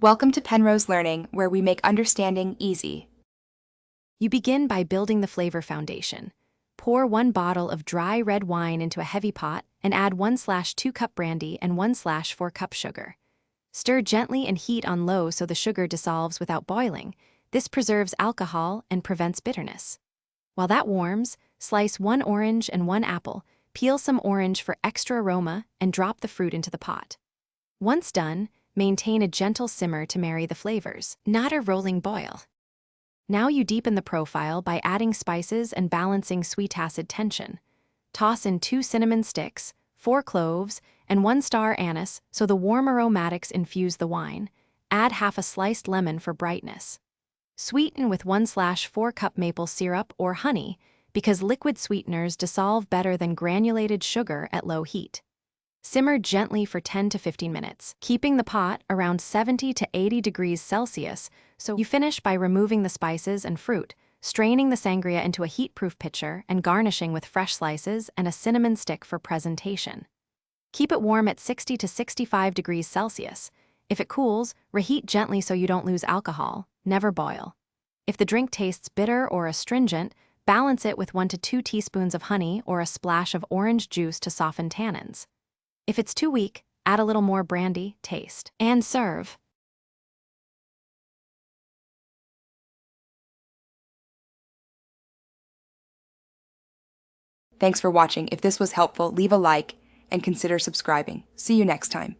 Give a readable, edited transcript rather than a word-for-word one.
Welcome to Penrose Learning, where we make understanding easy. You begin by building the flavor foundation. Pour 1 bottle of dry red wine into a heavy pot and add 1/2 cup brandy and 1/4 cup sugar. Stir gently and heat on low so the sugar dissolves without boiling. This preserves alcohol and prevents bitterness. While that warms, slice 1 orange and 1 apple, peel some orange for extra aroma, and drop the fruit into the pot. Once done, maintain a gentle simmer to marry the flavors, not a rolling boil. Now you deepen the profile by adding spices and balancing sweet-acid tension. Toss in 2 cinnamon sticks, 4 cloves, and 1 star anise so the warm aromatics infuse the wine. Add half a sliced lemon for brightness. Sweeten with 1/4 cup maple syrup or honey because liquid sweeteners dissolve better than granulated sugar at low heat. Simmer gently for 10 to 15 minutes, keeping the pot around 70 to 80 degrees Celsius, so you finish by removing the spices and fruit, straining the sangria into a heat-proof pitcher, and garnishing with fresh slices and a cinnamon stick for presentation. Keep it warm at 60 to 65 degrees Celsius. If it cools, reheat gently so you don't lose alcohol. Never boil. If the drink tastes bitter or astringent, balance it with 1 to 2 teaspoons of honey or a splash of orange juice to soften tannins. If it's too weak, add a little more brandy, taste, and serve. Thanks for watching. If this was helpful, leave a like and consider subscribing. See you next time.